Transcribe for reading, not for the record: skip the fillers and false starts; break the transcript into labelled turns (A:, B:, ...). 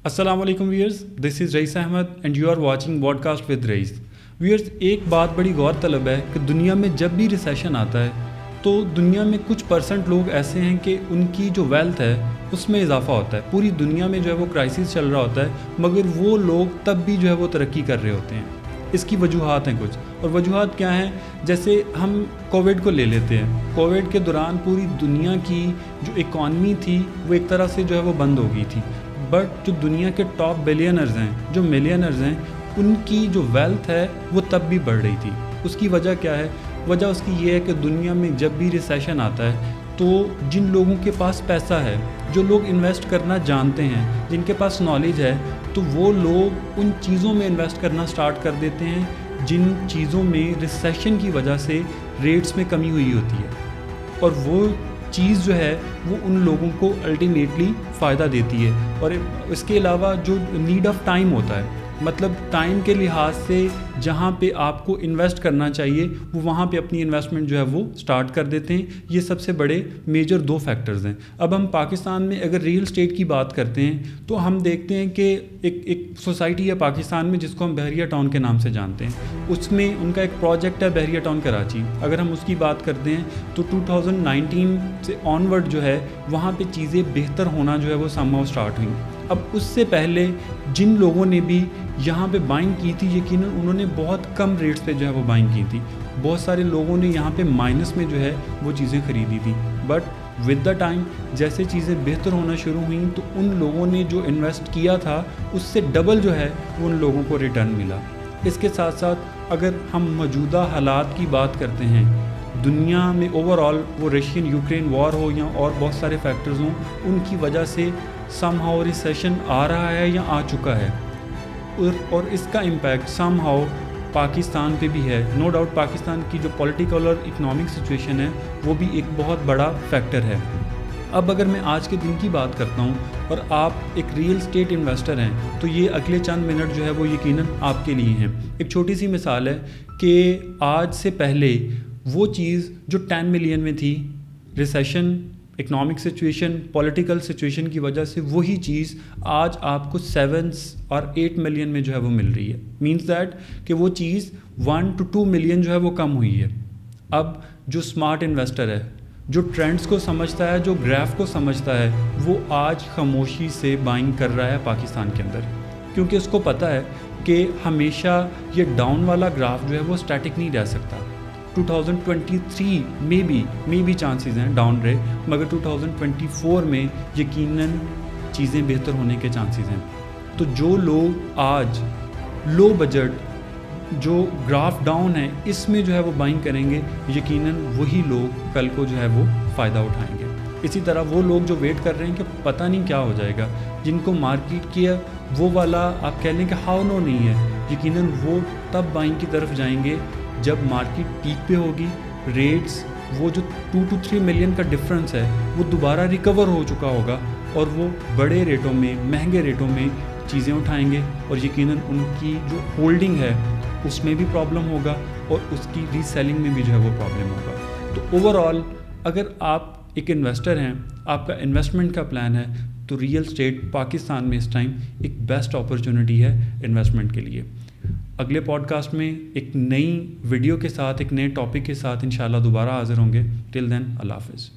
A: अस्सलाम वालेकुम viewers, this is Raees Ahmad and you are watching podcast with Raees. Viewers, एक बात बड़ी गौर तलब है कि दुनिया में जब भी रिसेशन आता है तो दुनिया में कुछ परसेंट लोग ऐसे हैं कि उनकी जो वेल्थ है उसमें इजाफा होता है। पूरी दुनिया में जो है वो क्राइसिस चल रहा होता है, मगर वो लोग तब भी जो है वो तरक्की कर रहे होते हैं। इसकी वजूहात हैं कुछ, और वजूहात क्या हैं? जैसे हम कोविड को ले लेते हैं। कोविड के दौरान पूरी दुनिया की जो इकॉनमी थी वो एक तरह से जो है वो बंद हो गई थी, बट जो दुनिया के टॉप बिलियनर्स हैं, जो मिलियनर्स हैं, उनकी जो वेल्थ है वो तब भी बढ़ रही थी। उसकी वजह क्या है? वजह उसकी ये है कि दुनिया में जब भी रिसेशन आता है तो जिन लोगों के पास पैसा है, जो लोग इन्वेस्ट करना जानते हैं, जिनके पास नॉलेज है, तो वो लोग उन चीज़ों में इन्वेस्ट करना स्टार्ट कर देते हैं जिन चीज़ों में रिसेशन की वजह से रेट्स में कमी हुई होती है, और वो चीज़ जो है वो उन लोगों को अल्टीमेटली फ़ायदा देती है। और इसके अलावा जो नीड ऑफ टाइम होता है, मतलब टाइम के लिहाज से जहाँ पे आपको इन्वेस्ट करना चाहिए वो वहाँ पे अपनी इन्वेस्टमेंट जो है वो स्टार्ट कर देते हैं। ये सबसे बड़े मेजर दो फैक्टर्स हैं। अब हम पाकिस्तान में अगर रियल एस्टेट की बात करते हैं तो हम देखते हैं कि एक सोसाइटी है पाकिस्तान में जिसको हम बहरिया टाउन के नाम से जानते हैं। उसमें उनका एक प्रोजेक्ट है बहरिया टाउन कराची। अगर हम उसकी बात करते हैं तो 2019 से ऑनवर्ड जो है वहाँ पे चीज़ें बेहतर होना जो है वो समहाउ स्टार्ट हुई। अब उससे पहले जिन लोगों ने भी यहाँ पे बाइंग की थी, यकीनन उन्होंने बहुत कम रेट्स पे जो है वो बाइंग की थी। बहुत सारे लोगों ने यहाँ पे माइनस में जो है वो चीज़ें ख़रीदी थी, बट विद द टाइम जैसे चीज़ें बेहतर होना शुरू हुई तो उन लोगों ने जो इन्वेस्ट किया था उससे डबल जो है वो उन लोगों को रिटर्न मिला। इसके साथ साथ अगर हम मौजूदा हालात की बात करते हैं दुनिया में ओवरऑल, वो रशियन यूक्रेन वॉर हो या और बहुत सारे फैक्टर्स हों, उनकी वजह से समहाउ रिसेशन आ रहा है या आ चुका है, और इसका इम्पैक्ट समहाउ पाकिस्तान पे भी है। नो डाउट पाकिस्तान की जो पॉलिटिकल और इकोनॉमिक सिचुएशन है वो भी एक बहुत बड़ा फैक्टर है। अब अगर मैं आज के दिन की बात करता हूँ और आप एक रियल स्टेट इन्वेस्टर हैं तो ये अगले चंद मिनट जो है वो यकीनन आपके लिए हैं। एक छोटी सी मिसाल है कि आज से पहले वो चीज़ जो 10 मिलियन में थी, recession, economic situation, political situation की वजह से वही चीज़ आज आपको 7 और 8 मिलियन में जो है वो मिल रही है। मींस दैट कि वो चीज़ 1 to 2 मिलियन जो है वो कम हुई है। अब जो स्मार्ट इन्वेस्टर है, जो ट्रेंड्स को समझता है, जो ग्राफ को समझता है, वो आज खामोशी से बाइंग कर रहा है पाकिस्तान के अंदर, क्योंकि उसको पता है कि हमेशा ये डाउन वाला ग्राफ जो है वो स्टैटिक नहीं रह सकता। 2023 में भी चांसेस हैं डाउन रहे, मगर 2024 में यकीनन चीज़ें बेहतर होने के चांसेस हैं। तो जो लोग आज लो बजट, जो ग्राफ डाउन है, इसमें जो है वो बाइंग करेंगे, यकीनन वही लोग कल को जो है वो फ़ायदा उठाएंगे। इसी तरह वो लोग जो वेट कर रहे हैं कि पता नहीं क्या हो जाएगा, जिनको मार्केट की वो वाला आप कह लें कि हाउ नो नहीं है, यकीनन वो तब बाइंग की तरफ जाएंगे जब मार्केट पीक पे होगी, रेट्स वो जो 2 to 3 मिलियन का डिफरेंस है वो दोबारा रिकवर हो चुका होगा, और वो बड़े रेटों में, महंगे रेटों में चीज़ें उठाएंगे, और यकीनन उनकी जो होल्डिंग है उसमें भी प्रॉब्लम होगा और उसकी रीसेलिंग में भी जो है वो प्रॉब्लम होगा। तो ओवरऑल अगर आप एक इन्वेस्टर हैं, आपका इन्वेस्टमेंट का प्लान है, तो रियल एस्टेट पाकिस्तान में इस टाइम एक बेस्ट अपॉर्चुनिटी है इन्वेस्टमेंट के लिए। अगले पॉडकास्ट में एक नई वीडियो के साथ, एक नए टॉपिक के साथ इंशाल्लाह दोबारा हाज़िर होंगे। टिल देन, अल्लाह हाफ़िज़।